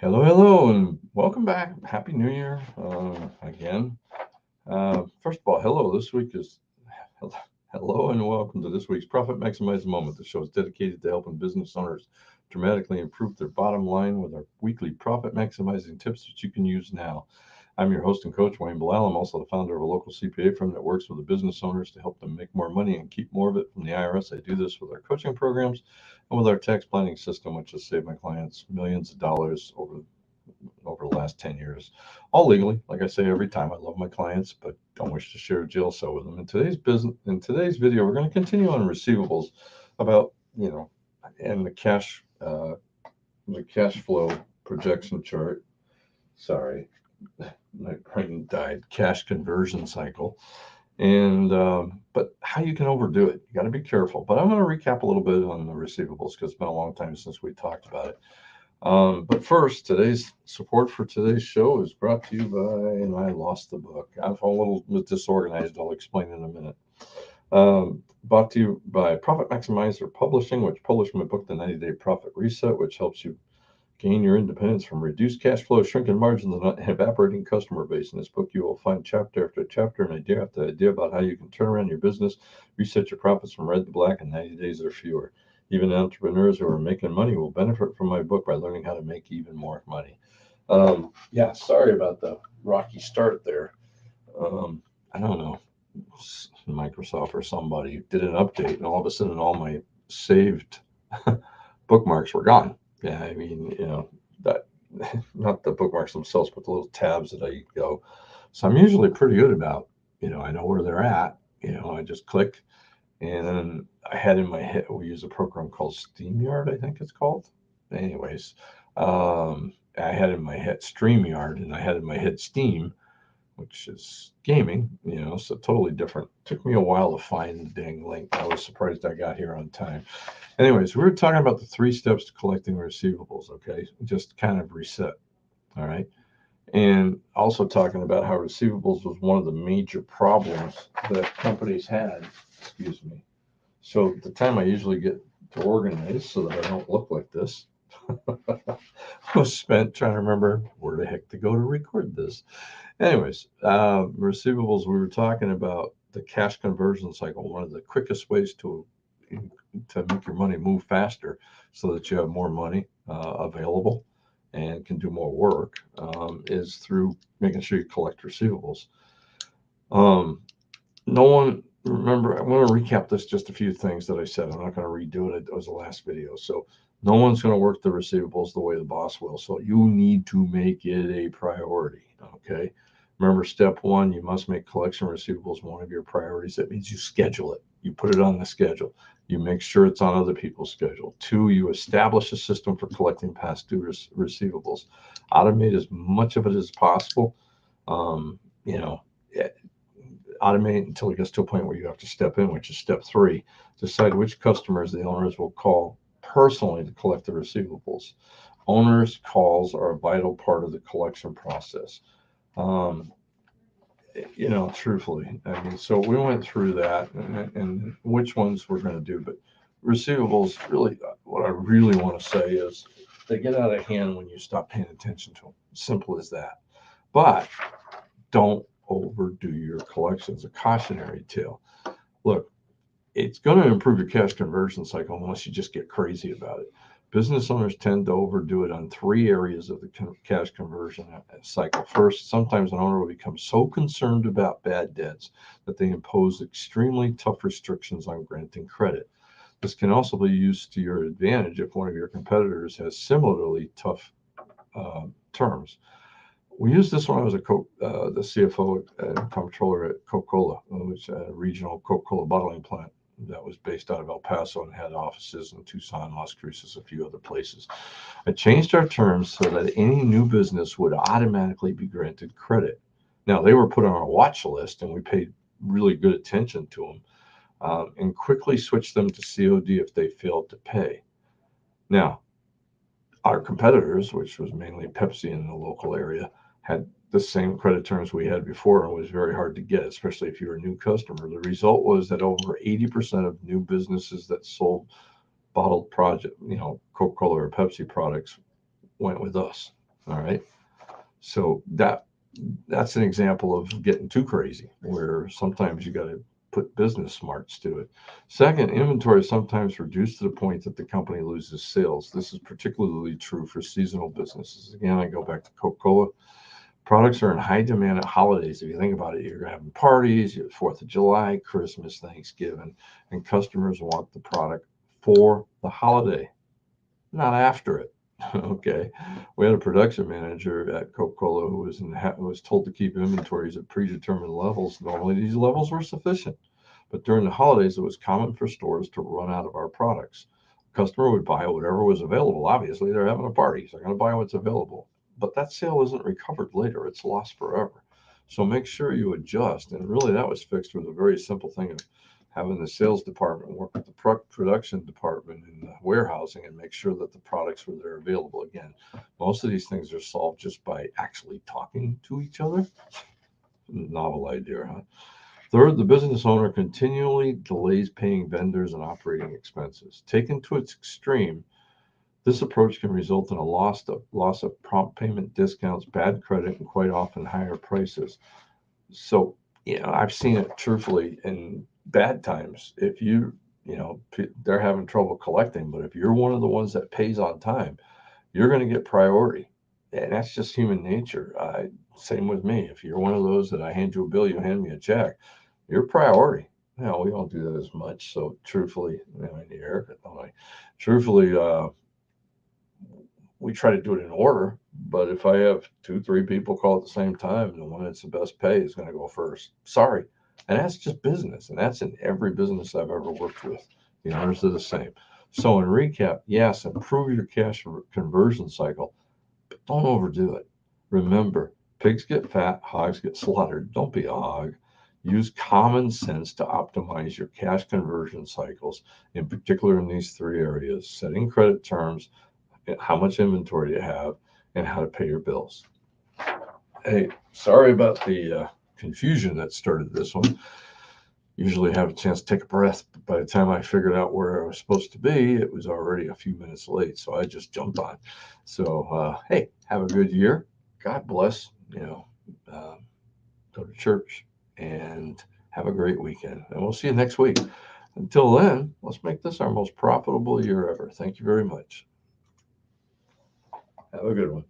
Hello, and welcome back. Happy New Year again. First of all, hello. This week is hello and welcome to this week's Profit Maximizing Moment. The show is dedicated to helping business owners dramatically improve their bottom line with our weekly profit maximizing tips that you can use now. I'm your host and coach, Wayne Bilal. I'm also the founder of a local CPA firm that works with the business owners to help them make more money and keep more of it from the IRS. I do this with our coaching programs and with our tax planning system, which has saved my clients millions of dollars over the last 10 years, all legally. Like I say every time, I love my clients, but don't wish to share a jail cell with them. In today's video, we're going to continue on receivables about, and the cash flow projection chart. Sorry, my brain died. Cash conversion cycle. And but how you can overdo it, you got to be careful. But I'm going to recap a little bit on the receivables because it's been a long time since we talked about it. But first, today's support for today's show is brought to you by, and I lost the book. I'm a little disorganized. I'll explain in a minute. Brought to you by Profit Maximizer Publishing, which published my book, The 90-Day Profit Reset, which helps you gain your independence from reduced cash flow, shrinking margins, and an evaporating customer base. In this book, you will find chapter after chapter and idea after idea about how you can turn around your business, reset your profits from red to black in 90 days or fewer. Even entrepreneurs who are making money will benefit from my book by learning how to make even more money. Sorry about the rocky start there. I don't know, Microsoft or somebody did an update, and all of a sudden, all my saved bookmarks were gone. Yeah, I mean, that not the bookmarks themselves, but the little tabs that I go. So I'm usually pretty good about, I know where they're at. I just click. And then I had in my head, we use a program called SteamYard, I think it's called. Anyways, I had in my head StreamYard, and I had in my head Steam, which is gaming, so totally different. Took me a while to find the dang link. I was surprised I got here on time. Anyways, we were talking about the 3 steps to collecting receivables, okay? Just kind of reset, all right? And also talking about how receivables was one of the major problems that companies had. Excuse me. So the time I usually get to organize so that I don't look like this was spent trying to remember where the heck to go to record this. Anyways, receivables, we were talking about the cash conversion cycle. One of the quickest ways to make your money move faster so that you have more money available and can do more work is through making sure you collect receivables. No one, remember, I want to recap this, just a few things that I said. I'm not going to redo it. It was the last video. So no one's going to work the receivables the way the boss will. So you need to make it a priority. Okay. Remember, step 1, you must make collection receivables one of your priorities. That means you schedule it. You put it on the schedule. You make sure it's on other people's schedule. 2, you establish a system for collecting past due receivables. Automate as much of it as possible. Automate until it gets to a point where you have to step in, which is step 3. Decide which customers the owners will call personally to collect the receivables. Owners' calls are a vital part of the collection process. Truthfully, I mean, so we went through that and which ones we're going to do, but receivables, really, what I really want to say is they get out of hand when you stop paying attention to them. Simple as that. But don't overdo your collections. A cautionary tale. Look, it's going to improve your cash conversion cycle unless you just get crazy about it. Business owners tend to overdo it on 3 areas of the cash conversion cycle. First, sometimes an owner will become so concerned about bad debts that they impose extremely tough restrictions on granting credit. This can also be used to your advantage if one of your competitors has similarly tough terms. We used this when I was the CFO and comptroller at Coca-Cola, which is a regional Coca-Cola bottling plant that was based out of El Paso and had offices in Tucson, Las Cruces, a few other places. I changed our terms so that any new business would automatically be granted credit. Now, they were put on our watch list, and we paid really good attention to them and quickly switched them to COD if they failed to pay. Now, our competitors, which was mainly Pepsi in the local area, had the same credit terms we had before, and it was very hard to get, especially if you're a new customer. The result was that over 80% of new businesses that sold bottled Coca-Cola or Pepsi products went with us. All right. So that's an example of getting too crazy, where sometimes you got to put business smarts to it. Second, inventory is sometimes reduced to the point that the company loses sales. This is particularly true for seasonal businesses. Again, I go back to Coca-Cola. Products are in high demand at holidays. If you think about it, you're having parties, your 4th of July, Christmas, Thanksgiving, and customers want the product for the holiday, not after it. Okay. We had a production manager at Coca-Cola who was told to keep inventories at predetermined levels. Normally, these levels were sufficient, but during the holidays, it was common for stores to run out of our products. Customer would buy whatever was available. Obviously, they're having a party, so they're going to buy what's available. But that sale isn't recovered later; it's lost forever. So make sure you adjust. And really, that was fixed with a very simple thing of having the sales department work with the production department and the warehousing and make sure that the products were there available. Again, most of these things are solved just by actually talking to each other. Novel idea, huh? Third, the business owner continually delays paying vendors and operating expenses. Taken to its extreme, this approach can result in a loss of prompt payment discounts, bad credit, and quite often higher prices. So, I've seen it truthfully in bad times. If they're having trouble collecting, but if you're one of the ones that pays on time, you're going to get priority. And that's just human nature. Same with me. If you're one of those that I hand you a bill, you hand me a check, you're priority. We don't do that as much. So truthfully, I need Erica, don't I? Truthfully, we try to do it in order. But if I have 2, 3 people call at the same time, the one that's the best pay is going to go first. Sorry. And that's just business. And that's in every business I've ever worked with. The owners are the same. So in recap, yes, improve your cash conversion cycle, but don't overdo it. Remember, pigs get fat, hogs get slaughtered. Don't be a hog. Use common sense to optimize your cash conversion cycles, in particular in these 3 areas: setting credit terms, how much inventory you have, and how to pay your bills. Hey, sorry about the confusion that started this one. Usually have a chance to take a breath, but by the time I figured out where I was supposed to be, it was already a few minutes late, so I just jumped on. So, hey, have a good year. God bless. Go to church and have a great weekend. And we'll see you next week. Until then, let's make this our most profitable year ever. Thank you very much. Have a good one.